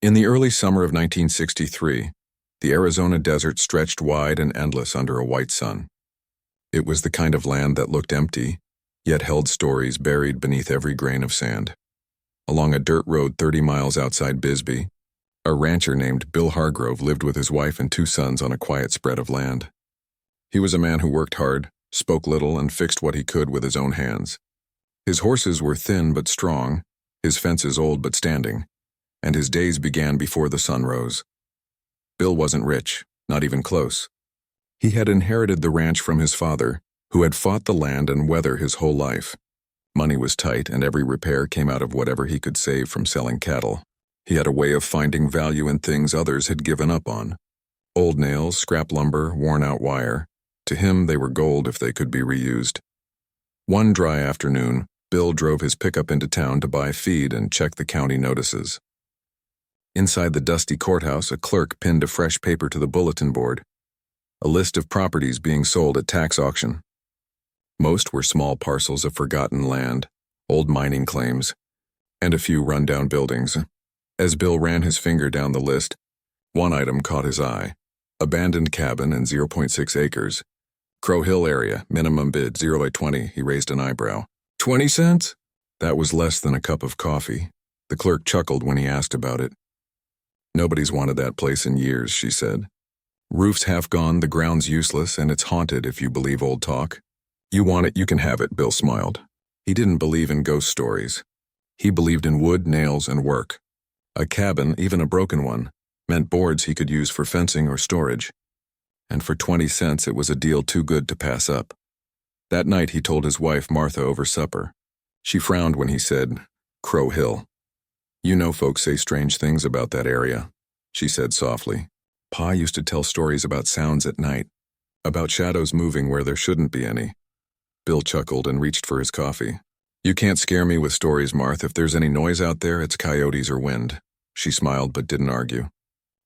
In the early summer of 1963, the Arizona desert stretched wide and endless under a white sun. It was the kind of land that looked empty, yet held stories buried beneath every grain of sand. Along a dirt road 30 miles outside Bisbee, a rancher named Bill Hargrove lived with his wife and 2 sons on a quiet spread of land. He was a man who worked hard, spoke little, and fixed what he could with his own hands. His horses were thin but strong, his fences old but standing, and his days began before the sun rose. Bill wasn't rich, not even close. He had inherited the ranch from his father, who had fought the land and weather his whole life. Money was tight, and every repair came out of whatever he could save from selling cattle. He had a way of finding value in things others had given up on. Old nails, scrap lumber, worn-out wire. To him, they were gold if they could be reused. One dry afternoon, Bill drove his pickup into town to buy feed and check the county notices. Inside the dusty courthouse, a clerk pinned a fresh paper to the bulletin board, a list of properties being sold at tax auction. Most were small parcels of forgotten land, old mining claims, and a few run-down buildings. As Bill ran his finger down the list, one item caught his eye: abandoned cabin and 0.6 acres. Crow Hill area, minimum bid 0 by 20. He raised an eyebrow. 20 cents? That was less than a cup of coffee. The clerk chuckled when he asked about it. Nobody's wanted that place in years, she said. Roof's half gone, the ground's useless, and it's haunted if you believe old talk. You want it, you can have it, Bill smiled. He didn't believe in ghost stories. He believed in wood, nails, and work. A cabin, even a broken one, meant boards he could use for fencing or storage. And for 20 cents, it was a deal too good to pass up. That night, he told his wife, Martha, over supper. She frowned when he said, Crow Hill. You know folks say strange things about that area, she said softly. Pa used to tell stories about sounds at night, about shadows moving where there shouldn't be any. Bill chuckled and reached for his coffee. You can't scare me with stories, Martha. If there's any noise out there, it's coyotes or wind. She smiled but didn't argue.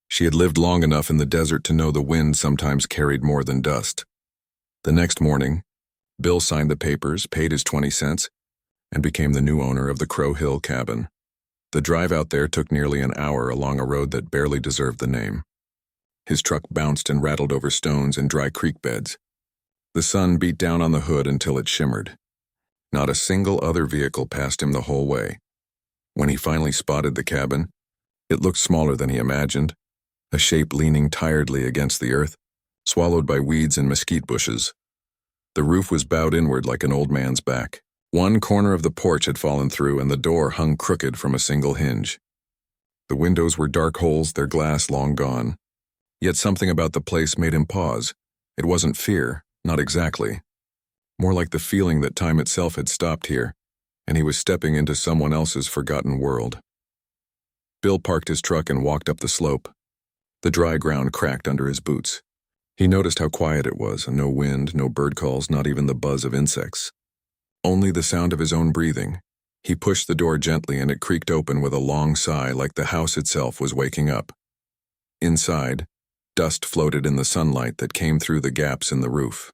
She had lived long enough in the desert to know the wind sometimes carried more than dust. The next morning, Bill signed the papers, paid his 20 cents, and became the new owner of the Crow Hill cabin. The drive out there took nearly an hour along a road that barely deserved the name. His truck bounced and rattled over stones and dry creek beds. The sun beat down on the hood until it shimmered. Not a single other vehicle passed him the whole way. When he finally spotted the cabin, it looked smaller than he imagined, a shape leaning tiredly against the earth, swallowed by weeds and mesquite bushes. The roof was bowed inward like an old man's back. One corner of the porch had fallen through and the door hung crooked from a single hinge. The windows were dark holes, their glass long gone. Yet something about the place made him pause. It wasn't fear, not exactly. More like the feeling that time itself had stopped here, and he was stepping into someone else's forgotten world. Bill parked his truck and walked up the slope. The dry ground cracked under his boots. He noticed how quiet it was, no wind, no bird calls, not even the buzz of insects. Only the sound of his own breathing. He pushed the door gently and it creaked open with a long sigh like the house itself was waking up. Inside, dust floated in the sunlight that came through the gaps in the roof.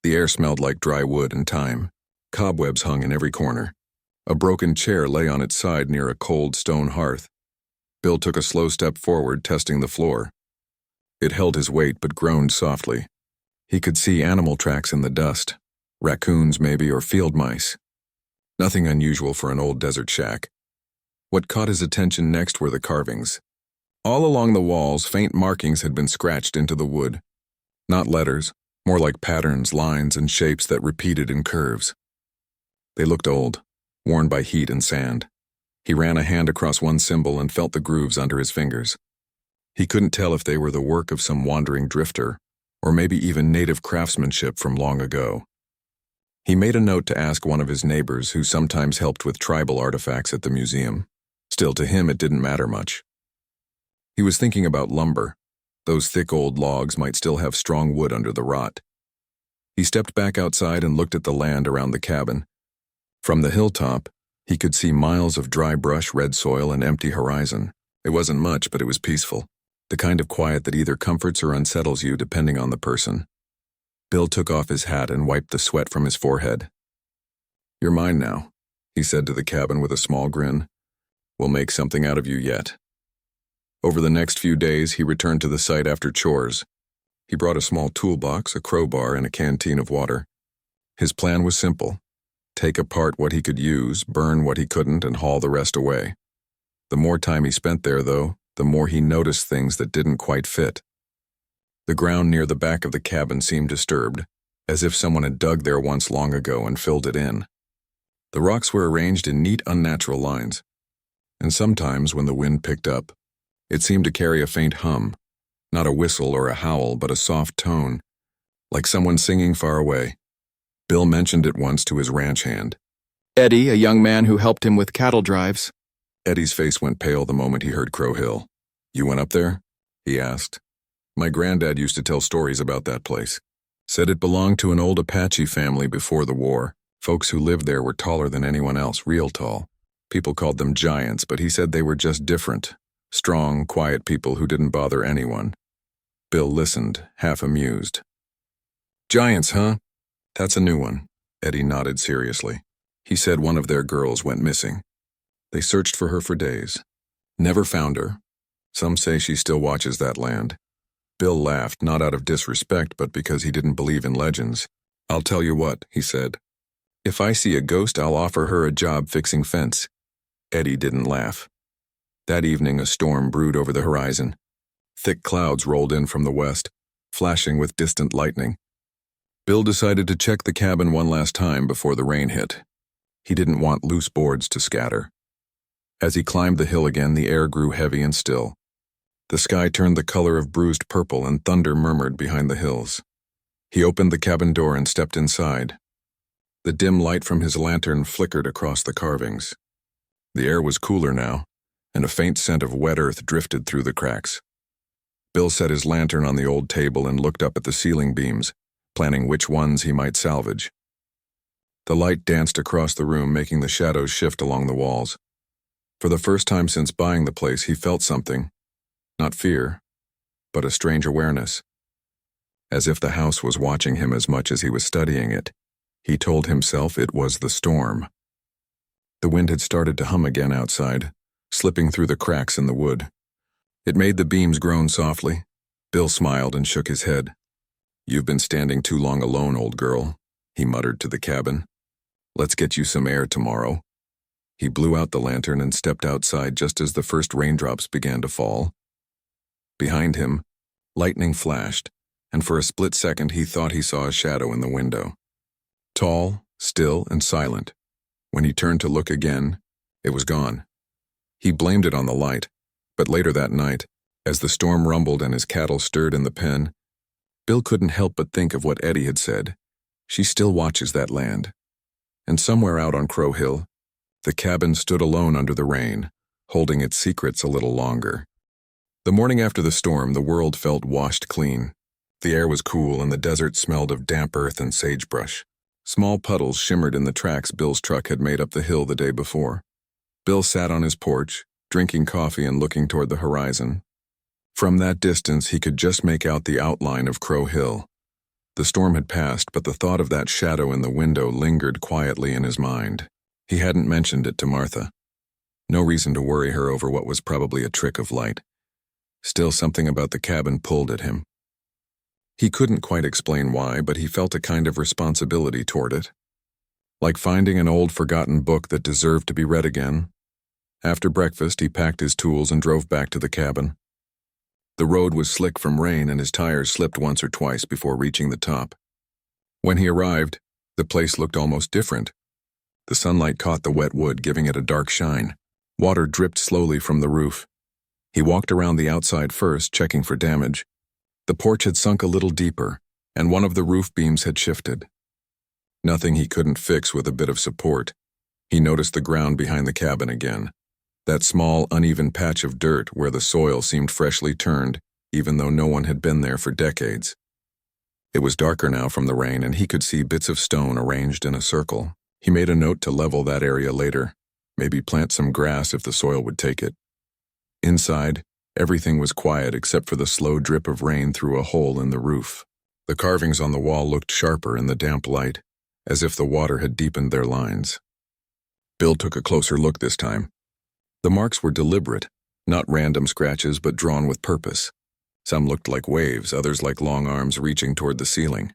The air smelled like dry wood and thyme. Cobwebs hung in every corner. A broken chair lay on its side near a cold stone hearth. Bill took a slow step forward, testing the floor. It held his weight but groaned softly. He could see animal tracks in the dust. Raccoons, maybe, or field mice. Nothing unusual for an old desert shack. What caught his attention next were the carvings. All along the walls, faint markings had been scratched into the wood. Not letters, more like patterns, lines, and shapes that repeated in curves. They looked old, worn by heat and sand. He ran a hand across one symbol and felt the grooves under his fingers. He couldn't tell if they were the work of some wandering drifter, or maybe even native craftsmanship from long ago. He made a note to ask one of his neighbors who sometimes helped with tribal artifacts at the museum. Still, to him, it didn't matter much. He was thinking about lumber. Those thick old logs might still have strong wood under the rot. He stepped back outside and looked at the land around the cabin. From the hilltop, he could see miles of dry brush, red soil, and empty horizon. It wasn't much, but it was peaceful. The kind of quiet that either comforts or unsettles you depending on the person. Bill took off his hat and wiped the sweat from his forehead. You're mine now, he said to the cabin with a small grin. We'll make something out of you yet. Over the next few days, he returned to the site after chores. He brought a small toolbox, a crowbar, and a canteen of water. His plan was simple: take apart what he could use, burn what he couldn't, and haul the rest away. The more time he spent there, though, the more he noticed things that didn't quite fit. The ground near the back of the cabin seemed disturbed, as if someone had dug there once long ago and filled it in. The rocks were arranged in neat, unnatural lines, and sometimes when the wind picked up, it seemed to carry a faint hum, not a whistle or a howl, but a soft tone, like someone singing far away. Bill mentioned it once to his ranch hand. Eddie, a young man who helped him with cattle drives. Eddie's face went pale the moment he heard Crow Hill. "You went up there?" he asked. "My granddad used to tell stories about that place. Said it belonged to an old Apache family before the war. Folks who lived there were taller than anyone else, real tall. People called them giants, but he said they were just different. Strong, quiet people who didn't bother anyone." Bill listened, half amused. "Giants, huh? That's a new one." Eddie nodded seriously. He said one of their girls went missing. They searched for her for days. Never found her. Some say she still watches that land. Bill laughed, not out of disrespect, but because he didn't believe in legends. "I'll tell you what," he said. "If I see a ghost, I'll offer her a job fixing fence." Eddie didn't laugh. That evening, a storm brewed over the horizon. Thick clouds rolled in from the west, flashing with distant lightning. Bill decided to check the cabin one last time before the rain hit. He didn't want loose boards to scatter. As he climbed the hill again, the air grew heavy and still. The sky turned the color of bruised purple and thunder murmured behind the hills. He opened the cabin door and stepped inside. The dim light from his lantern flickered across the carvings. The air was cooler now, and a faint scent of wet earth drifted through the cracks. Bill set his lantern on the old table and looked up at the ceiling beams, planning which ones he might salvage. The light danced across the room, making the shadows shift along the walls. For the first time since buying the place, he felt something. Not fear, but a strange awareness. As if the house was watching him as much as he was studying it, he told himself it was the storm. The wind had started to hum again outside, slipping through the cracks in the wood. It made the beams groan softly. Bill smiled and shook his head. "You've been standing too long alone, old girl," he muttered to the cabin. "Let's get you some air tomorrow." He blew out the lantern and stepped outside just as the first raindrops began to fall. Behind him, lightning flashed, and for a split second he thought he saw a shadow in the window. Tall, still, and silent. When he turned to look again, it was gone. He blamed it on the light, but later that night, as the storm rumbled and his cattle stirred in the pen, Bill couldn't help but think of what Eddie had said. She still watches that land. And somewhere out on Crow Hill, the cabin stood alone under the rain, holding its secrets a little longer. The morning after the storm, the world felt washed clean. The air was cool and the desert smelled of damp earth and sagebrush. Small puddles shimmered in the tracks Bill's truck had made up the hill the day before. Bill sat on his porch, drinking coffee and looking toward the horizon. From that distance, he could just make out the outline of Crow Hill. The storm had passed, but the thought of that shadow in the window lingered quietly in his mind. He hadn't mentioned it to Martha. No reason to worry her over what was probably a trick of light. Still, something about the cabin pulled at him. He couldn't quite explain why, but he felt a kind of responsibility toward it. Like finding an old forgotten book that deserved to be read again. After breakfast, he packed his tools and drove back to the cabin. The road was slick from rain and his tires slipped once or twice before reaching the top. When he arrived, the place looked almost different. The sunlight caught the wet wood, giving it a dark shine. Water dripped slowly from the roof. He walked around the outside first, checking for damage. The porch had sunk a little deeper, and one of the roof beams had shifted. Nothing he couldn't fix with a bit of support. He noticed the ground behind the cabin again. That small, uneven patch of dirt where the soil seemed freshly turned, even though no one had been there for decades. It was darker now from the rain, and he could see bits of stone arranged in a circle. He made a note to level that area later, maybe plant some grass if the soil would take it. Inside, everything was quiet except for the slow drip of rain through a hole in the roof. The carvings on the wall looked sharper in the damp light, as if the water had deepened their lines. Bill took a closer look this time. The marks were deliberate, Not random scratches, but drawn with purpose. Some looked like waves, others like long arms reaching toward the ceiling.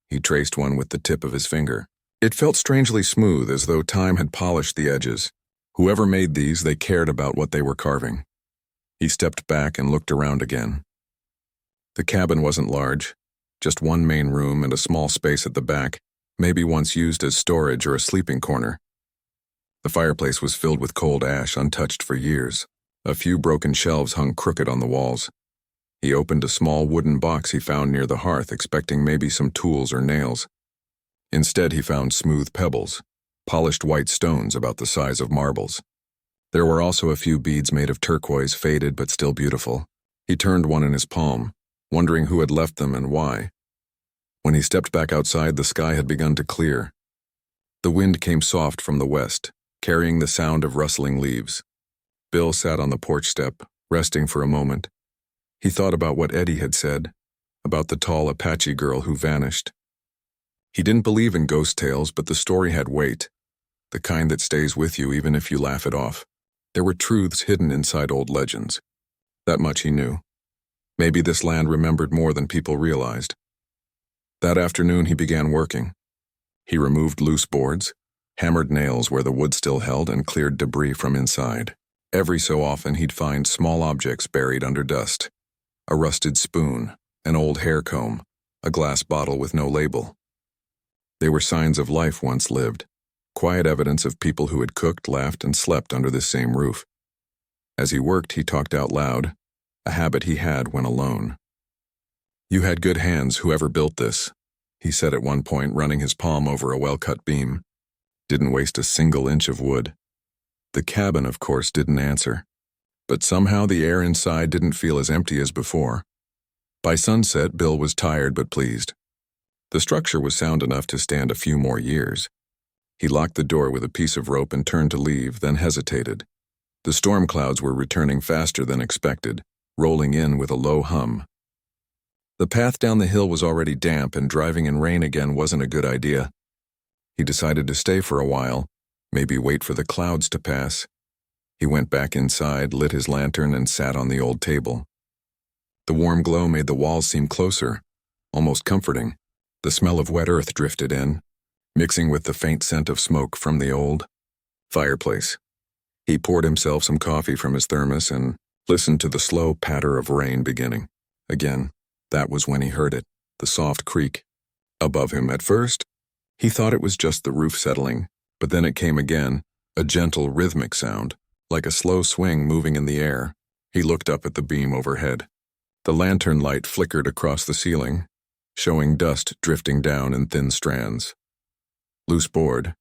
He traced one with the tip of his finger. It felt strangely smooth, as though time had polished the edges. Whoever made these, they cared about what they were carving. He stepped back and looked around again. The cabin wasn't large, just one main room and a small space at the back, maybe once used as storage or a sleeping corner. The fireplace was filled with cold ash, untouched for years. A few broken shelves hung crooked on the walls. He opened a small wooden box he found near the hearth, expecting maybe some tools or nails. Instead, he found smooth pebbles, polished white stones about the size of marbles. There were also a few beads made of turquoise, faded but still beautiful. He turned one in his palm, wondering who had left them and why. When he stepped back outside, the sky had begun to clear. The wind came soft from the west, carrying the sound of rustling leaves. Bill sat on the porch step, resting for a moment. He thought about what Eddie had said, about the tall Apache girl who vanished. He didn't believe in ghost tales, but the story had weight, the kind that stays with you even if you laugh it off. There were truths hidden inside old legends. That much he knew. Maybe this land remembered more than people realized. That afternoon he began working. He removed loose boards, hammered nails where the wood still held, and cleared debris from inside. Every so often he'd find small objects buried under dust. A rusted spoon, an old hair comb, a glass bottle with no label. They were signs of life once lived, quiet evidence of people who had cooked, laughed, and slept under this same roof. As he worked, he talked out loud, a habit he had when alone. "You had good hands, whoever built this," he said at one point, running his palm over a well-cut beam. Didn't waste a single inch of wood. The cabin, of course, didn't answer. But somehow the air inside didn't feel as empty as before. By sunset, Bill was tired but pleased. The structure was sound enough to stand a few more years. He locked the door with a piece of rope and turned to leave, then hesitated. The storm clouds were returning faster than expected, rolling in with a low hum. The path down the hill was already damp, and driving in rain again wasn't a good idea. He decided to stay for a while, maybe wait for the clouds to pass. He went back inside, lit his lantern, and sat on the old table. The warm glow made the walls seem closer, almost comforting. The smell of wet earth drifted in, mixing with the faint scent of smoke from the old fireplace. He poured himself some coffee from his thermos and listened to the slow patter of rain beginning. Again, that was when he heard it, the soft creak. Above him at first, he thought it was just the roof settling, but then it came again, a gentle rhythmic sound, like a slow swing moving in the air. He looked up at the beam overhead. The lantern light flickered across the ceiling, showing dust drifting down in thin strands. "Loose board,"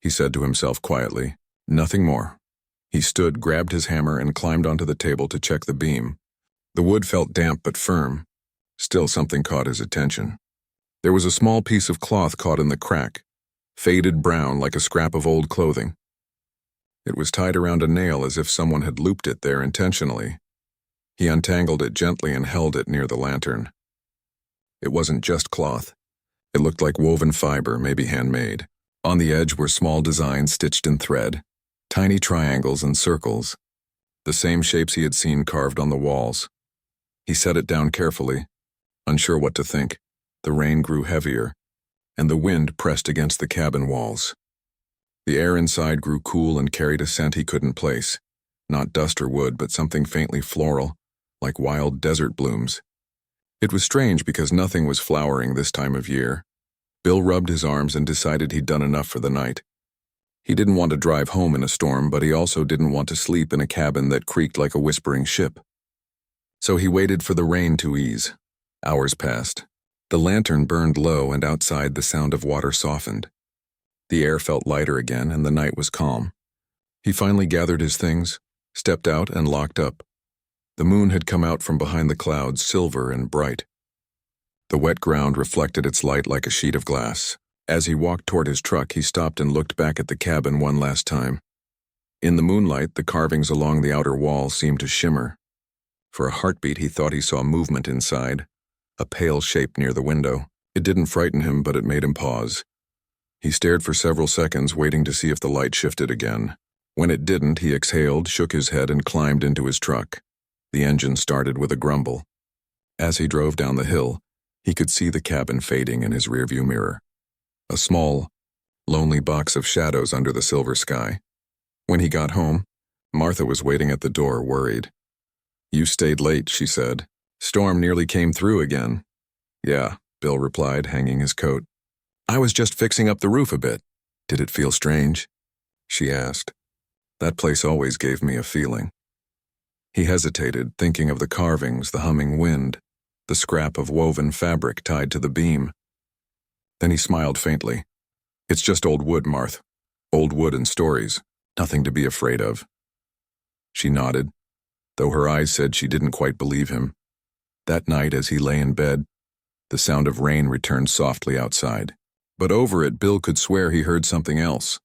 he said to himself quietly. Nothing more. He stood, grabbed his hammer, and climbed onto the table to check the beam. The wood felt damp but firm. Still, something caught his attention. There was a small piece of cloth caught in the crack, faded brown like a scrap of old clothing. It was tied around a nail as if someone had looped it there intentionally. He untangled it gently and held it near the lantern. It wasn't just cloth. It looked like woven fiber, maybe handmade. On the edge were small designs stitched in thread, tiny triangles and circles, the same shapes he had seen carved on the walls. He set it down carefully, unsure what to think. The rain grew heavier, and the wind pressed against the cabin walls. The air inside grew cool and carried a scent he couldn't place. Not dust or wood, but something faintly floral, like wild desert blooms. It was strange because nothing was flowering this time of year. Bill rubbed his arms and decided he'd done enough for the night. He didn't want to drive home in a storm, but he also didn't want to sleep in a cabin that creaked like a whispering ship. So he waited for the rain to ease. Hours passed. The lantern burned low, and outside the sound of water softened. The air felt lighter again, and the night was calm. He finally gathered his things, stepped out, and locked up. The moon had come out from behind the clouds, silver and bright. The wet ground reflected its light like a sheet of glass. As he walked toward his truck, he stopped and looked back at the cabin one last time. In the moonlight, the carvings along the outer wall seemed to shimmer. For a heartbeat, he thought he saw movement inside, a pale shape near the window. It didn't frighten him, but it made him pause. He stared for several seconds, waiting to see if the light shifted again. When it didn't, he exhaled, shook his head, and climbed into his truck. The engine started with a grumble. As he drove down the hill, he could see the cabin fading in his rearview mirror. A small, lonely box of shadows under the silver sky. When he got home, Martha was waiting at the door, worried. "You stayed late," she said. "Storm nearly came through again." "Yeah," Bill replied, hanging his coat. "I was just fixing up the roof a bit." "Did it feel strange?" she asked. "That place always gave me a feeling." He hesitated, thinking of the carvings, the humming wind, the scrap of woven fabric tied to the beam. Then he smiled faintly. "It's just old wood, Marth. Old wood and stories. Nothing to be afraid of." She nodded, though her eyes said she didn't quite believe him. That night, as he lay in bed, the sound of rain returned softly outside. But over it, Bill could swear he heard something else.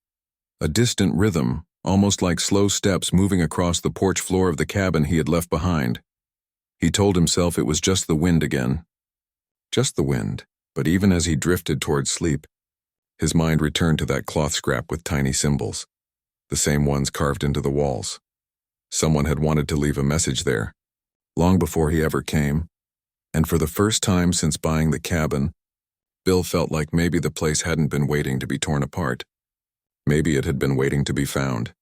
A distant rhythm, almost like slow steps moving across the porch floor of the cabin he had left behind. He told himself it was just the wind again. Just the wind, but even as he drifted towards sleep, his mind returned to that cloth scrap with tiny symbols, the same ones carved into the walls. Someone had wanted to leave a message there, long before he ever came, and for the first time since buying the cabin, Bill felt like maybe the place hadn't been waiting to be torn apart. Maybe it had been waiting to be found.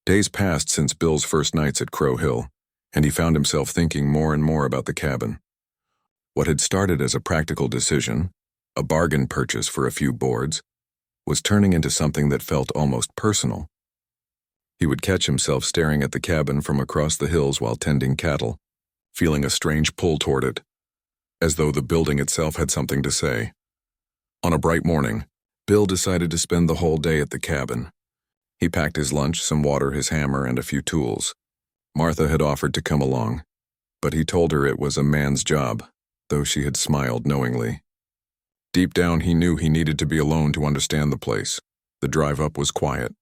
Days passed since Bill's first nights at Crow Hill, and he found himself thinking more and more about the cabin. What had started as a practical decision, a bargain purchase for a few boards, was turning into something that felt almost personal. He would catch himself staring at the cabin from across the hills while tending cattle, feeling a strange pull toward it, as though the building itself had something to say. On a bright morning, Bill decided to spend the whole day at the cabin. He packed his lunch, some water, his hammer, and a few tools. Martha had offered to come along, but he told her it was a man's job, though she had smiled knowingly. Deep down, he knew he needed to be alone to understand the place. The drive up was quiet.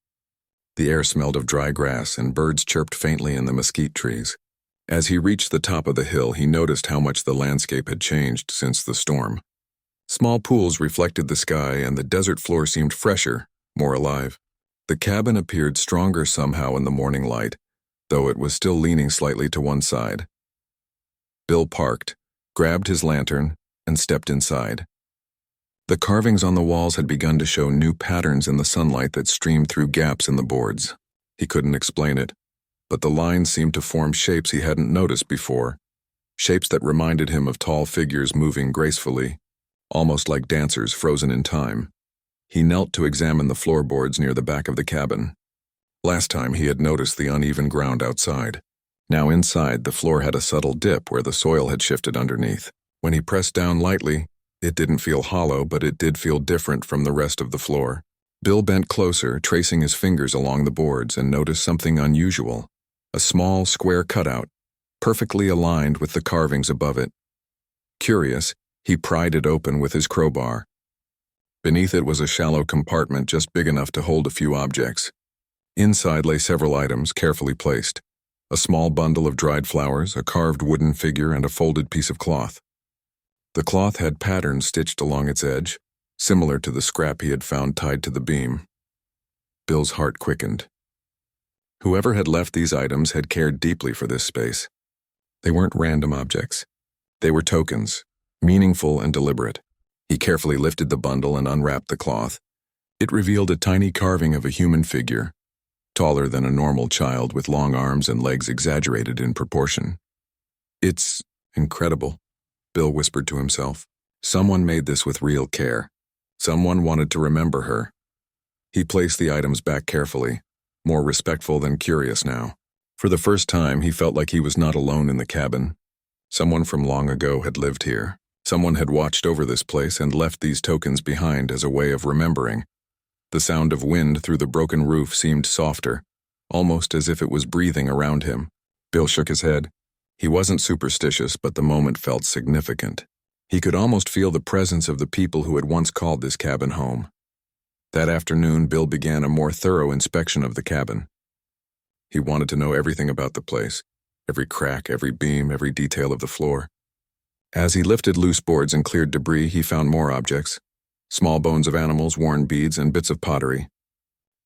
The air smelled of dry grass, and birds chirped faintly in the mesquite trees. As he reached the top of the hill, he noticed how much the landscape had changed since the storm. Small pools reflected the sky, and the desert floor seemed fresher, more alive. The cabin appeared stronger somehow in the morning light, though it was still leaning slightly to one side. Bill parked, grabbed his lantern, and stepped inside. The carvings on the walls had begun to show new patterns in the sunlight that streamed through gaps in the boards. He couldn't explain it, but the lines seemed to form shapes he hadn't noticed before, shapes that reminded him of tall figures moving gracefully, almost like dancers frozen in time. He knelt to examine the floorboards near the back of the cabin. Last time he had noticed the uneven ground outside. Now inside, the floor had a subtle dip where the soil had shifted underneath. When he pressed down lightly, it didn't feel hollow, but it did feel different from the rest of the floor. Bill bent closer, tracing his fingers along the boards, and noticed something unusual. A small, square cutout, perfectly aligned with the carvings above it. Curious, he pried it open with his crowbar. Beneath it was a shallow compartment just big enough to hold a few objects. Inside lay several items, carefully placed. A small bundle of dried flowers, a carved wooden figure, and a folded piece of cloth. The cloth had patterns stitched along its edge, similar to the scrap he had found tied to the beam. Bill's heart quickened. Whoever had left these items had cared deeply for this space. They weren't random objects. They were tokens, meaningful and deliberate. He carefully lifted the bundle and unwrapped the cloth. It revealed a tiny carving of a human figure, taller than a normal child with long arms and legs exaggerated in proportion. "It's incredible," Bill whispered to himself. Someone made this with real care. Someone wanted to remember her. He placed the items back carefully, more respectful than curious now. For the first time, he felt like he was not alone in the cabin. Someone from long ago had lived here. Someone had watched over this place and left these tokens behind as a way of remembering. The sound of wind through the broken roof seemed softer, almost as if it was breathing around him. Bill shook his head. He wasn't superstitious, but the moment felt significant. He could almost feel the presence of the people who had once called this cabin home. That afternoon, Bill began a more thorough inspection of the cabin. He wanted to know everything about the place, every crack, every beam, every detail of the floor. As he lifted loose boards and cleared debris, he found more objects, small bones of animals, worn beads, and bits of pottery.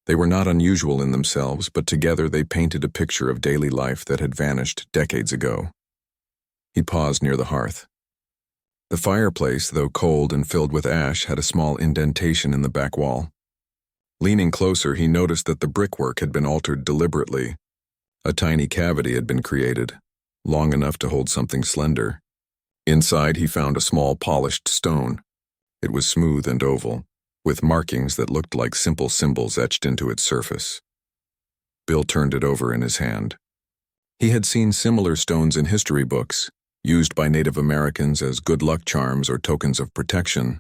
They were not unusual in themselves, but together they painted a picture of daily life that had vanished decades ago. He paused near the hearth. The fireplace, though cold and filled with ash, had a small indentation in the back wall. Leaning closer, he noticed that the brickwork had been altered deliberately. A tiny cavity had been created, long enough to hold something slender. Inside, he found a small polished stone. It was smooth and oval, with markings that looked like simple symbols etched into its surface. Bill turned it over in his hand. He had seen similar stones in history books, used by Native Americans as good luck charms or tokens of protection.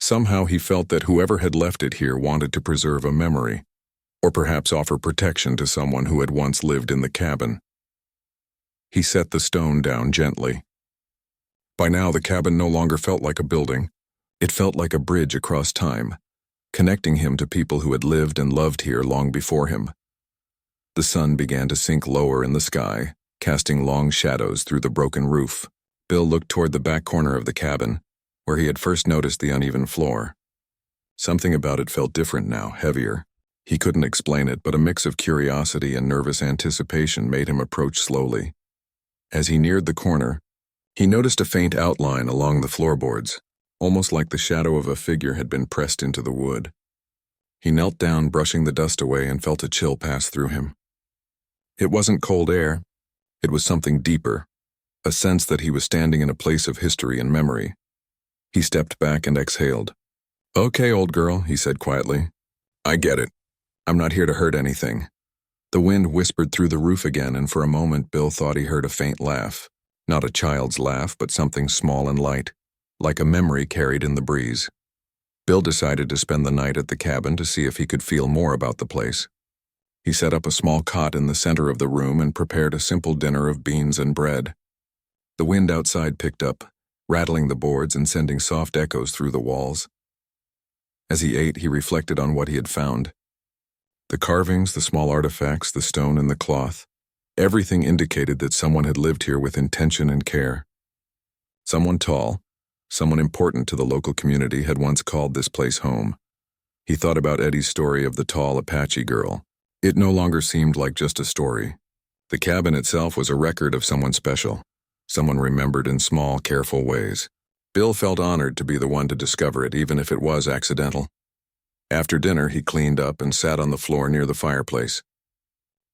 Somehow he felt that whoever had left it here wanted to preserve a memory, or perhaps offer protection to someone who had once lived in the cabin. He set the stone down gently. By now, the cabin no longer felt like a building. It felt like a bridge across time, connecting him to people who had lived and loved here long before him. The sun began to sink lower in the sky, casting long shadows through the broken roof. Bill looked toward the back corner of the cabin, where he had first noticed the uneven floor. Something about it felt different now, heavier. He couldn't explain it, but a mix of curiosity and nervous anticipation made him approach slowly. As he neared the corner, he noticed a faint outline along the floorboards, almost like the shadow of a figure had been pressed into the wood. He knelt down, brushing the dust away, and felt a chill pass through him. It wasn't cold air. It was something deeper, a sense that he was standing in a place of history and memory. He stepped back and exhaled. "Okay, old girl," he said quietly. "I get it. I'm not here to hurt anything." The wind whispered through the roof again, and for a moment Bill thought he heard a faint laugh. Not a child's laugh, but something small and light, like a memory carried in the breeze. Bill decided to spend the night at the cabin to see if he could feel more about the place. He set up a small cot in the center of the room and prepared a simple dinner of beans and bread. The wind outside picked up, rattling the boards and sending soft echoes through the walls. As he ate, he reflected on what he had found. The carvings, the small artifacts, the stone and the cloth, everything indicated that someone had lived here with intention and care. Someone tall, someone important to the local community, had once called this place home. He thought about Eddie's story of the tall Apache girl. It no longer seemed like just a story. The cabin itself was a record of someone special, someone remembered in small, careful ways. Bill felt honored to be the one to discover it, even if it was accidental. After dinner, he cleaned up and sat on the floor near the fireplace.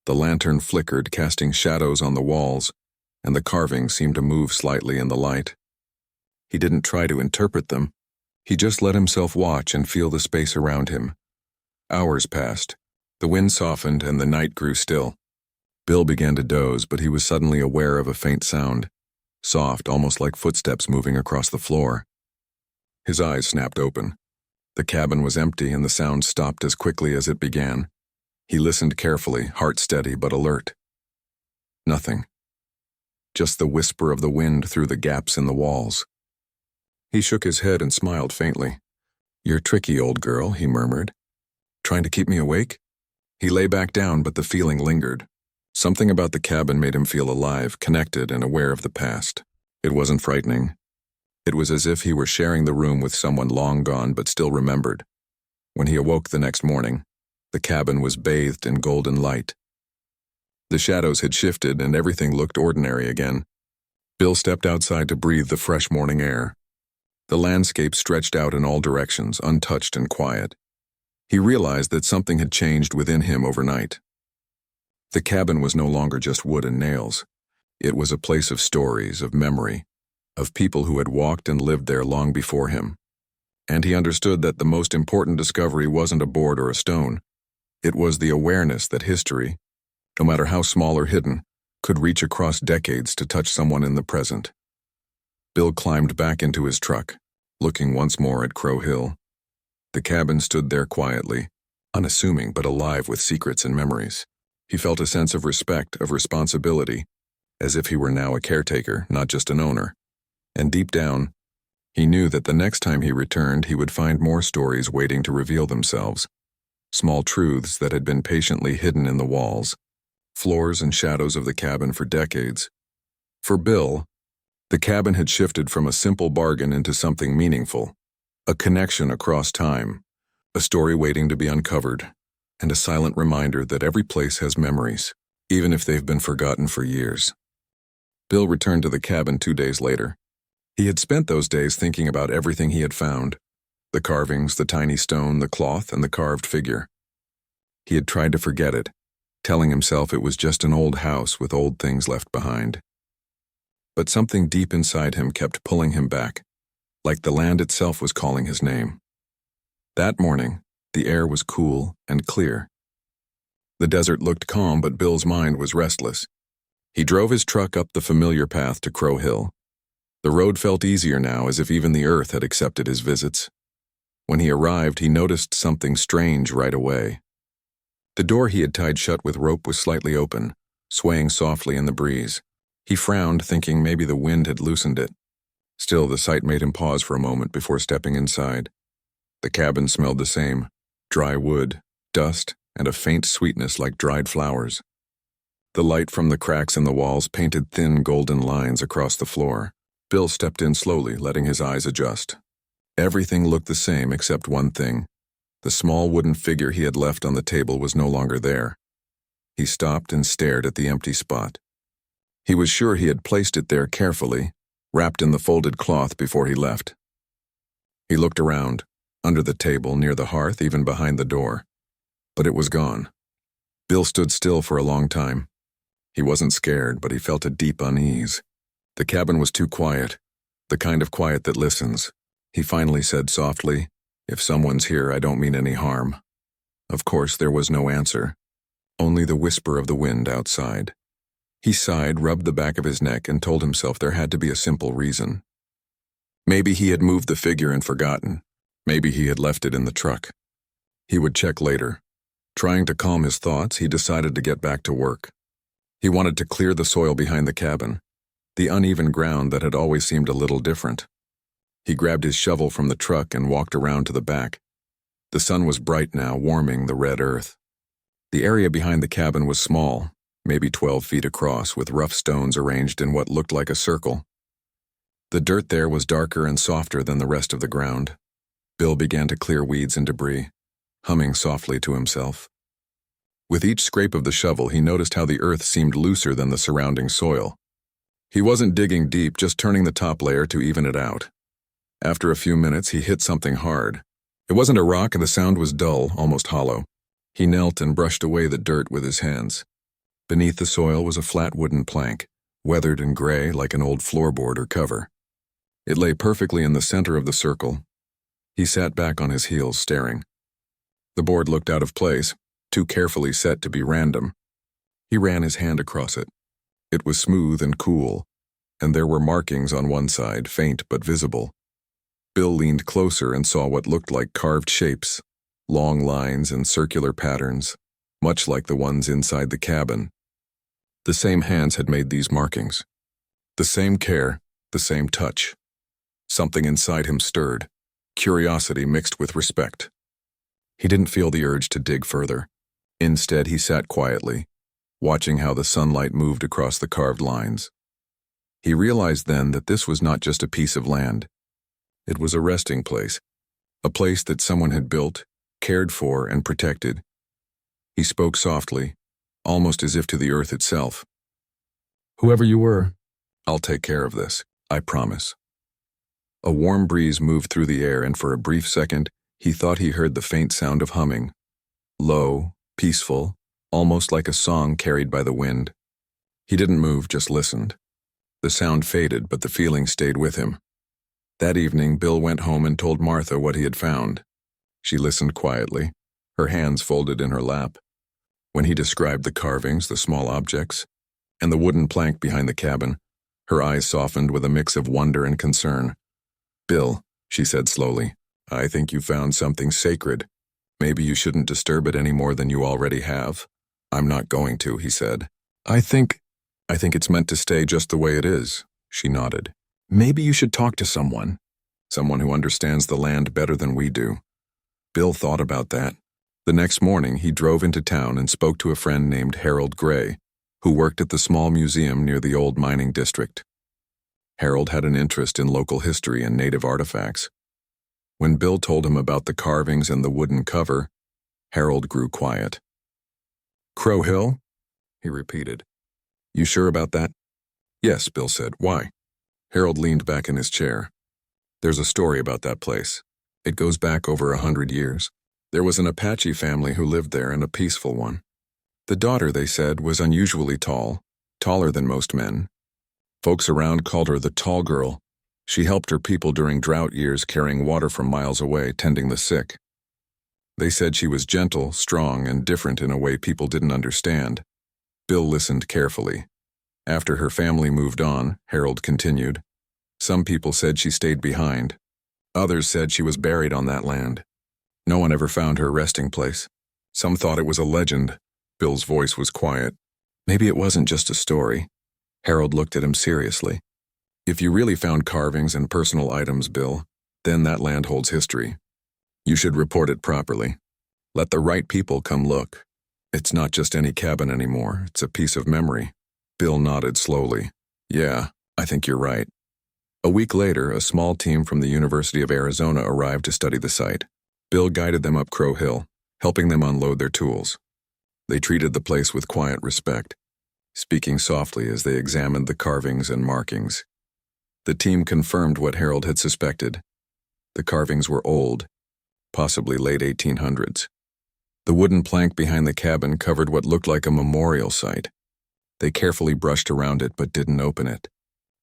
The lantern flickered, casting shadows on the walls, and the carvings seemed to move slightly in the light. He didn't try to interpret them. He just let himself watch and feel the space around him. Hours passed. The wind softened and the night grew still. Bill began to doze, but he was suddenly aware of a faint sound, soft, almost like footsteps moving across the floor. His eyes snapped open. The cabin was empty and the sound stopped as quickly as it began. He listened carefully, heart steady but alert. Nothing. Just the whisper of the wind through the gaps in the walls. He shook his head and smiled faintly. "You're tricky, old girl," he murmured. "Trying to keep me awake?" He lay back down, but the feeling lingered. Something about the cabin made him feel alive, connected, and aware of the past. It wasn't frightening. It was as if he were sharing the room with someone long gone but still remembered. When he awoke the next morning, the cabin was bathed in golden light. The shadows had shifted and everything looked ordinary again. Bill stepped outside to breathe the fresh morning air. The landscape stretched out in all directions, untouched and quiet. He realized that something had changed within him overnight. The cabin was no longer just wood and nails. It was a place of stories, of memory, of people who had walked and lived there long before him. And he understood that the most important discovery wasn't a board or a stone. It was the awareness that history, no matter how small or hidden, could reach across decades to touch someone in the present. Bill climbed back into his truck, looking once more at Crow Hill. The cabin stood there quietly, unassuming but alive with secrets and memories. He felt a sense of respect, of responsibility, as if he were now a caretaker, not just an owner. And deep down, he knew that the next time he returned, he would find more stories waiting to reveal themselves. Small truths that had been patiently hidden in the walls, floors and shadows of the cabin for decades. For Bill, the cabin had shifted from a simple bargain into something meaningful, a connection across time, a story waiting to be uncovered. and a silent reminder that every place has memories, even if they've been forgotten for years. Bill returned to the cabin 2 days later. He had spent those days thinking about everything he had found: the carvings, the tiny stone, the cloth, and the carved figure. He had tried to forget it, telling himself it was just an old house with old things left behind. But something deep inside him kept pulling him back, like the land itself was calling his name. That morning, the air was cool and clear. The desert looked calm, but Bill's mind was restless. He drove his truck up the familiar path to Crow Hill. The road felt easier now, as if even the earth had accepted his visits. When he arrived, he noticed something strange right away. The door he had tied shut with rope was slightly open, swaying softly in the breeze. He frowned, thinking maybe the wind had loosened it. Still, the sight made him pause for a moment before stepping inside. The cabin smelled the same: dry wood, dust, and a faint sweetness like dried flowers. The light from the cracks in the walls painted thin golden lines across the floor. Bill stepped in slowly, letting his eyes adjust. Everything looked the same except one thing. The small wooden figure he had left on the table was no longer there. He stopped and stared at the empty spot. He was sure he had placed it there carefully, wrapped in the folded cloth before he left. He looked around, under the table, near the hearth, even behind the door. But it was gone. Bill stood still for a long time. He wasn't scared, but he felt a deep unease. The cabin was too quiet, the kind of quiet that listens. He finally said softly, "If someone's here, I don't mean any harm." Of course, there was no answer, only the whisper of the wind outside. He sighed, rubbed the back of his neck, and told himself there had to be a simple reason. Maybe he had moved the figure and forgotten. Maybe he had left it in the truck. He would check later. Trying to calm his thoughts, he decided to get back to work. He wanted to clear the soil behind the cabin, the uneven ground that had always seemed a little different. He grabbed his shovel from the truck and walked around to the back. The sun was bright now, warming the red earth. The area behind the cabin was small, maybe 12 feet across, with rough stones arranged in what looked like a circle. The dirt there was darker and softer than the rest of the ground. Bill began to clear weeds and debris, humming softly to himself. With each scrape of the shovel, he noticed how the earth seemed looser than the surrounding soil. He wasn't digging deep, just turning the top layer to even it out. After a few minutes, he hit something hard. It wasn't a rock, and the sound was dull, almost hollow. He knelt and brushed away the dirt with his hands. Beneath the soil was a flat wooden plank, weathered and gray like an old floorboard or cover. It lay perfectly in the center of the circle. He sat back on his heels, staring. The board looked out of place, too carefully set to be random. He ran his hand across it. It was smooth and cool, and there were markings on one side, faint but visible. Bill leaned closer and saw what looked like carved shapes, long lines and circular patterns, much like the ones inside the cabin. The same hands had made these markings. The same care, the same touch. Something inside him stirred, curiosity mixed with respect. He didn't feel the urge to dig further. Instead, he sat quietly, watching how the sunlight moved across the carved lines. He realized then that this was not just a piece of land. It was a resting place, a place that someone had built, cared for, and protected. He spoke softly, almost as if to the earth itself. "Whoever you were, I'll take care of this, I promise." A warm breeze moved through the air, and for a brief second, he thought he heard the faint sound of humming. Low, peaceful, almost like a song carried by the wind. He didn't move, just listened. The sound faded, but the feeling stayed with him. That evening, Bill went home and told Martha what he had found. She listened quietly, her hands folded in her lap. When he described the carvings, the small objects, and the wooden plank behind the cabin, her eyes softened with a mix of wonder and concern. "Bill," she said slowly, "I think you found something sacred. Maybe you shouldn't disturb it any more than you already have." "I'm not going to," he said. I think it's meant to stay just the way it is," she nodded. "Maybe you should talk to someone who understands the land better than we do." Bill thought about that. The next morning, he drove into town and spoke to a friend named Harold Gray, who worked at the small museum near the old mining district. Harold had an interest in local history and native artifacts. When Bill told him about the carvings and the wooden cover, Harold grew quiet. Crow Hill? He repeated. You sure about that? Yes, Bill said. Why? Harold leaned back in his chair. There's a story about that place. It goes back over 100 years. There was an Apache family who lived there, and a peaceful one. The daughter, they said, was unusually tall, taller than most men. Folks around called her the tall girl. She helped her people during drought years, carrying water from miles away, tending the sick. They said she was gentle, strong, and different in a way people didn't understand. Bill listened carefully. After her family moved on, Harold continued, some people said she stayed behind. Others said she was buried on that land. No one ever found her resting place. Some thought it was a legend. Bill's voice was quiet. Maybe it wasn't just a story. Harold looked at him seriously. If you really found carvings and personal items, Bill, then that land holds history. You should report it properly. Let the right people come look. It's not just any cabin anymore. It's a piece of memory. Bill nodded slowly. Yeah, I think you're right. A week later, a small team from the University of Arizona arrived to study the site. Bill guided them up Crow Hill, helping them unload their tools. They treated the place with quiet respect, speaking softly as they examined the carvings and markings. The team confirmed what Harold had suspected. The carvings were old, possibly late 1800s. The wooden plank behind the cabin covered what looked like a memorial site. They carefully brushed around it but didn't open it.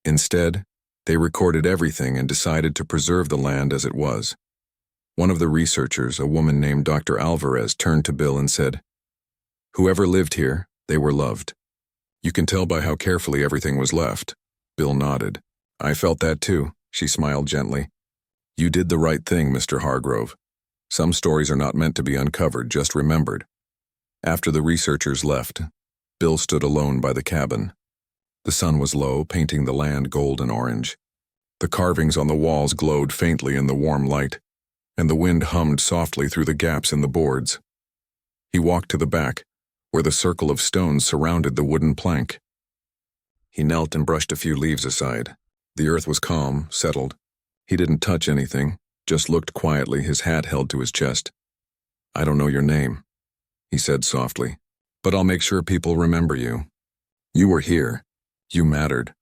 Instead, they recorded everything and decided to preserve the land as it was. One of the researchers, a woman named Dr. Alvarez, turned to Bill and said, "Whoever lived here, they were loved. You can tell by how carefully everything was left." Bill nodded. "I felt that too," she smiled gently. "You did the right thing, Mr. Hargrove. Some stories are not meant to be uncovered, just remembered." After the researchers left, Bill stood alone by the cabin. The sun was low, painting the land gold and orange. The carvings on the walls glowed faintly in the warm light, and the wind hummed softly through the gaps in the boards. He walked to the back, where the circle of stones surrounded the wooden plank. He knelt and brushed a few leaves aside. The earth was calm, settled. He didn't touch anything, just looked quietly, his hat held to his chest. "I don't know your name," he said softly, "but I'll make sure people remember you. You were here. You mattered."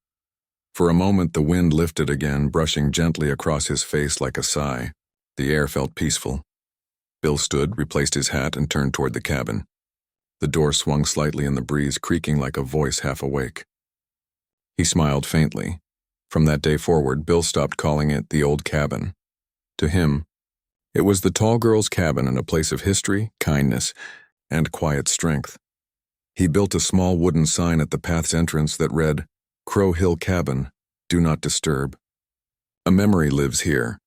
For a moment the wind lifted again, brushing gently across his face like a sigh. The air felt peaceful. Bill stood, replaced his hat, and turned toward the cabin. The door swung slightly in the breeze, creaking like a voice half awake. He smiled faintly. From that day forward, Bill stopped calling it the old cabin. To him, it was the tall girl's cabin and a place of history, kindness, and quiet strength. He built a small wooden sign at the path's entrance that read, "Crow Hill Cabin, Do Not Disturb." A memory lives here.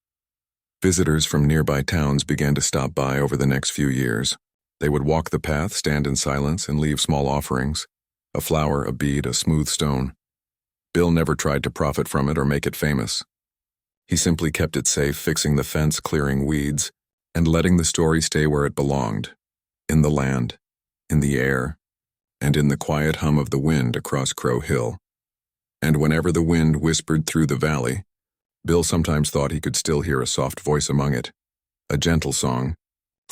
Visitors from nearby towns began to stop by over the next few years. They would walk the path, stand in silence, and leave small offerings, a flower, a bead, a smooth stone. Bill never tried to profit from it or make it famous. He simply kept it safe, fixing the fence, clearing weeds, and letting the story stay where it belonged, in the land, in the air, and in the quiet hum of the wind across Crow Hill. And whenever the wind whispered through the valley, Bill sometimes thought he could still hear a soft voice among it, a gentle song,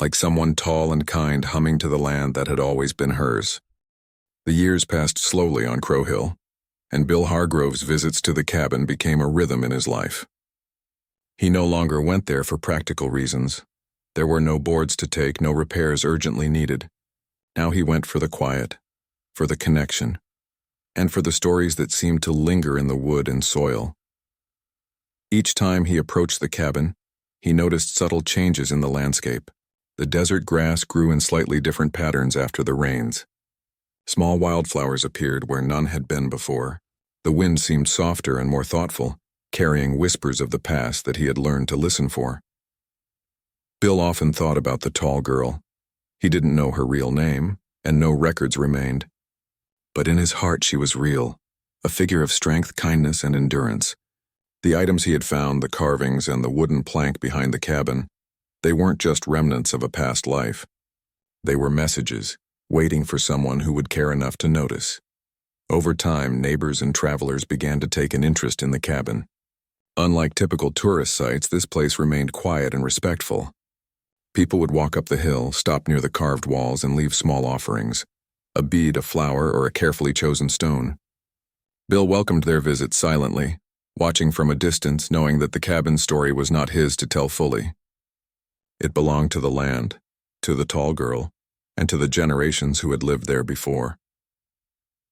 like someone tall and kind humming to the land that had always been hers. The years passed slowly on Crow Hill, and Bill Hargrove's visits to the cabin became a rhythm in his life. He no longer went there for practical reasons. There were no boards to take, no repairs urgently needed. Now he went for the quiet, for the connection, and for the stories that seemed to linger in the wood and soil. Each time he approached the cabin, he noticed subtle changes in the landscape. The desert grass grew in slightly different patterns after the rains. Small wildflowers appeared where none had been before. The wind seemed softer and more thoughtful, carrying whispers of the past that he had learned to listen for. Bill often thought about the tall girl. He didn't know her real name, and no records remained. But in his heart she was real, a figure of strength, kindness, and endurance. The items he had found, the carvings and the wooden plank behind the cabin, they weren't just remnants of a past life. They were messages, waiting for someone who would care enough to notice. Over time, neighbors and travelers began to take an interest in the cabin. Unlike typical tourist sites, this place remained quiet and respectful. People would walk up the hill, stop near the carved walls, and leave small offerings, a bead, a flower, or a carefully chosen stone. Bill welcomed their visit silently, watching from a distance, knowing that the cabin story was not his to tell fully. It belonged to the land, to the tall girl, and to the generations who had lived there before.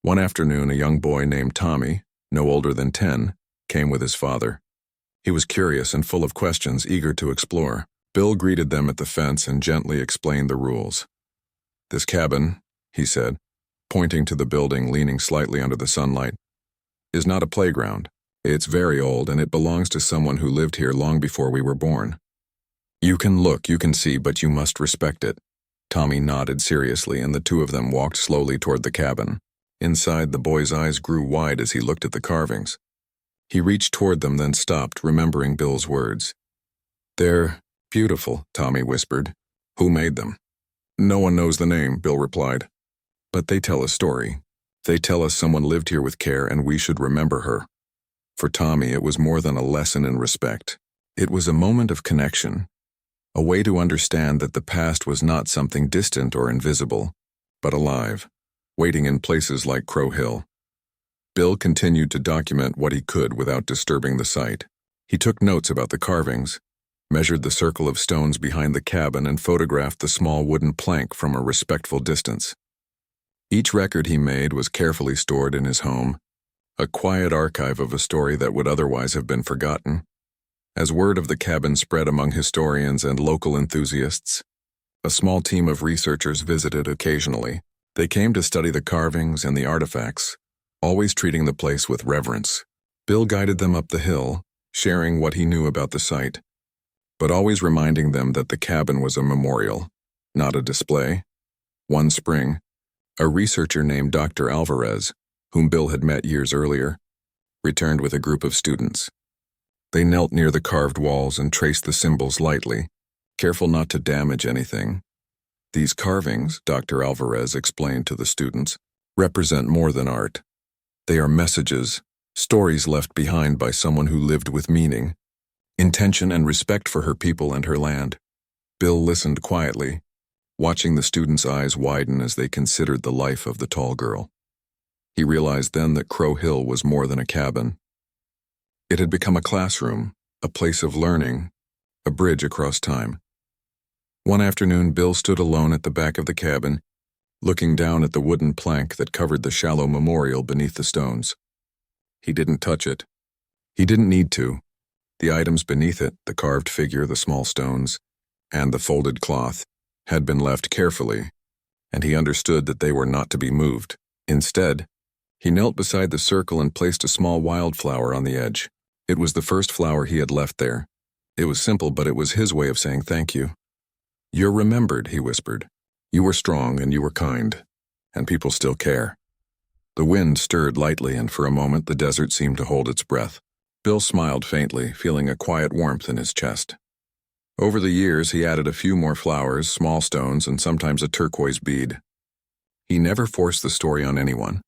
One afternoon, a young boy named Tommy, no older than 10, came with his father. He was curious and full of questions, eager to explore. Bill greeted them at the fence and gently explained the rules. "This cabin," he said, pointing to the building leaning slightly under the sunlight, "is not a playground. It's very old, and it belongs to someone who lived here long before we were born. You can look, you can see, but you must respect it." Tommy nodded seriously, and the two of them walked slowly toward the cabin. Inside, the boy's eyes grew wide as he looked at the carvings. He reached toward them, then stopped, remembering Bill's words. "They're beautiful," Tommy whispered. "Who made them?" "No one knows the name," Bill replied. "But they tell a story. They tell us someone lived here with care, and we should remember her." For Tommy, it was more than a lesson in respect. It was a moment of connection, a way to understand that the past was not something distant or invisible, but alive, waiting in places like Crow Hill. Bill continued to document what he could without disturbing the site. He took notes about the carvings, measured the circle of stones behind the cabin, and photographed the small wooden plank from a respectful distance. Each record he made was carefully stored in his home, a quiet archive of a story that would otherwise have been forgotten. As word of the cabin spread among historians and local enthusiasts, a small team of researchers visited occasionally. They came to study the carvings and the artifacts, always treating the place with reverence. Bill guided them up the hill, sharing what he knew about the site, but always reminding them that the cabin was a memorial, not a display. One spring, a researcher named Dr. Alvarez, whom Bill had met years earlier, returned with a group of students. They knelt near the carved walls and traced the symbols lightly, careful not to damage anything. "These carvings," Dr. Alvarez explained to the students, "represent more than art. They are messages, stories left behind by someone who lived with meaning, intention, and respect for her people and her land." Bill listened quietly, watching the students' eyes widen as they considered the life of the tall girl. He realized then that Crow Hill was more than a cabin. It had become a classroom, a place of learning, a bridge across time. One afternoon, Bill stood alone at the back of the cabin, looking down at the wooden plank that covered the shallow memorial beneath the stones. He didn't touch it. He didn't need to. The items beneath it, the carved figure, the small stones, and the folded cloth, had been left carefully, and he understood that they were not to be moved. Instead, he knelt beside the circle and placed a small wildflower on the edge. It was the first flower he had left there. It was simple, but it was his way of saying thank you. "You're remembered," he whispered. "You were strong and you were kind, and people still care." The wind stirred lightly, and for a moment the desert seemed to hold its breath. Bill smiled faintly, feeling a quiet warmth in his chest. Over the years, he added a few more flowers, small stones, and sometimes a turquoise bead. He never forced the story on anyone.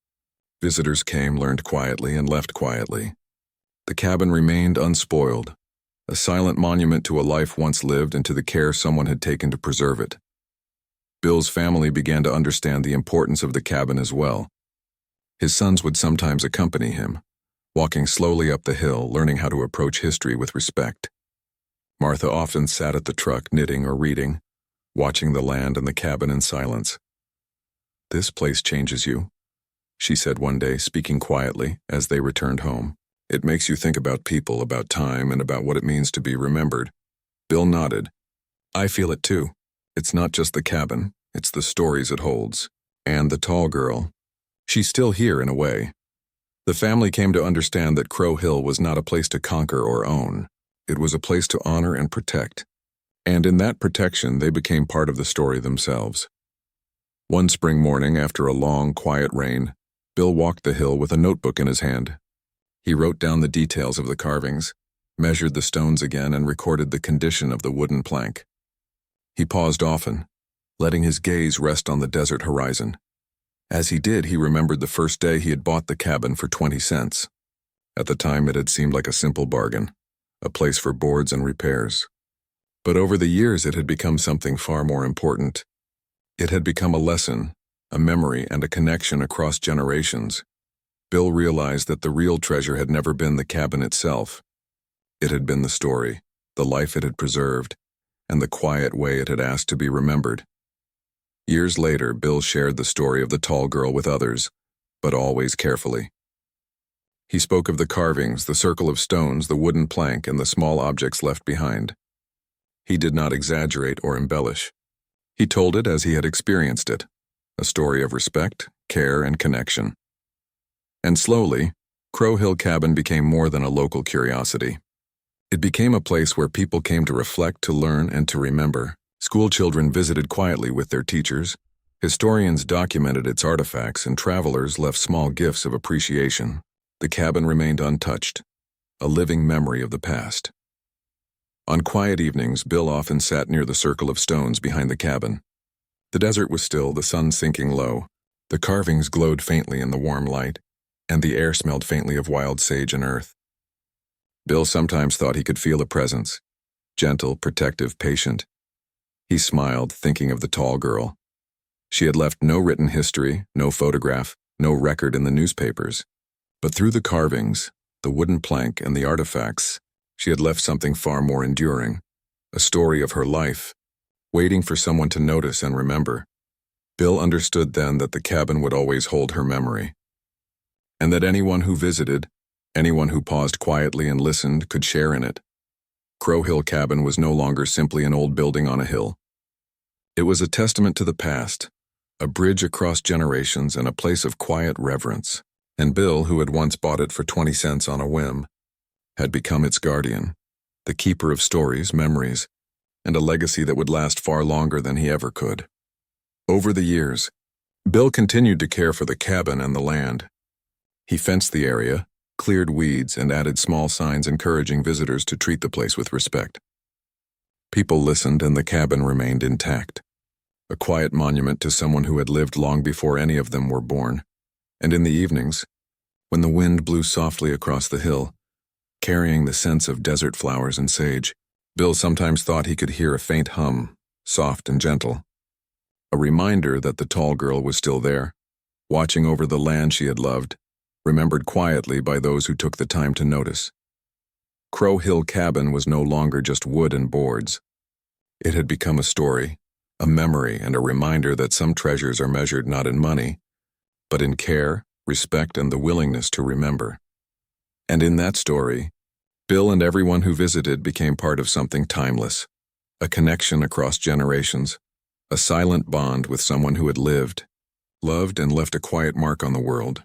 Visitors came, learned quietly, and left quietly. The cabin remained unspoiled, a silent monument to a life once lived and to the care someone had taken to preserve it. Bill's family began to understand the importance of the cabin as well. His sons would sometimes accompany him, walking slowly up the hill, learning how to approach history with respect. Martha often sat at the truck knitting or reading, watching the land and the cabin in silence. "This place changes you," she said one day, speaking quietly as they returned home. "It makes you think about people, about time, and about what it means to be remembered." Bill nodded. "I feel it too. It's not just the cabin, it's the stories it holds. And the tall girl. She's still here in a way." The family came to understand that Crow Hill was not a place to conquer or own. It was a place to honor and protect. And in that protection, they became part of the story themselves. One spring morning, after a long, quiet rain, Bill walked the hill with a notebook in his hand. He wrote down the details of the carvings, measured the stones again, and recorded the condition of the wooden plank. He paused often, letting his gaze rest on the desert horizon. As he did, he remembered the first day he had bought the cabin for 20 cents. At the time, it had seemed like a simple bargain, a place for boards and repairs. But over the years it had become something far more important. It had become a lesson, a memory, and a connection across generations. Bill realized that the real treasure had never been the cabin itself. It had been the story, the life it had preserved, and the quiet way it had asked to be remembered. Years later, Bill shared the story of the tall girl with others, but always carefully. He spoke of the carvings, the circle of stones, the wooden plank, and the small objects left behind. He did not exaggerate or embellish. He told it as he had experienced it, a story of respect, care, and connection. And slowly, Crow Hill Cabin became more than a local curiosity. It became a place where people came to reflect, to learn, and to remember. School children visited quietly with their teachers, historians documented its artifacts, and travelers left small gifts of appreciation. The cabin remained untouched, a living memory of the past. On quiet evenings, Bill often sat near the circle of stones behind the cabin. The desert was still, the sun sinking low. The carvings glowed faintly in the warm light, and the air smelled faintly of wild sage and earth. Bill sometimes thought he could feel a presence, gentle, protective, patient. He smiled, thinking of the tall girl. She had left no written history, no photograph, no record in the newspapers. But through the carvings, the wooden plank, and the artifacts, she had left something far more enduring, a story of her life, waiting for someone to notice and remember. Bill understood then that the cabin would always hold her memory, and that anyone who visited, anyone who paused quietly and listened, could share in it. Crow Hill Cabin was no longer simply an old building on a hill. It was a testament to the past, a bridge across generations, and a place of quiet reverence. And Bill, who had once bought it for 20 cents on a whim, had become its guardian, the keeper of stories, memories, and a legacy that would last far longer than he ever could. Over the years, Bill continued to care for the cabin and the land. He fenced the area, cleared weeds, and added small signs encouraging visitors to treat the place with respect. People listened, and the cabin remained intact, a quiet monument to someone who had lived long before any of them were born. And in the evenings, when the wind blew softly across the hill, carrying the scents of desert flowers and sage, Bill sometimes thought he could hear a faint hum, soft and gentle, a reminder that the tall girl was still there, watching over the land she had loved, remembered quietly by those who took the time to notice. Crow Hill Cabin was no longer just wood and boards. It had become a story, a memory, and a reminder that some treasures are measured not in money, but in care, respect, and the willingness to remember. And in that story, Bill and everyone who visited became part of something timeless, a connection across generations, a silent bond with someone who had lived, loved, and left a quiet mark on the world.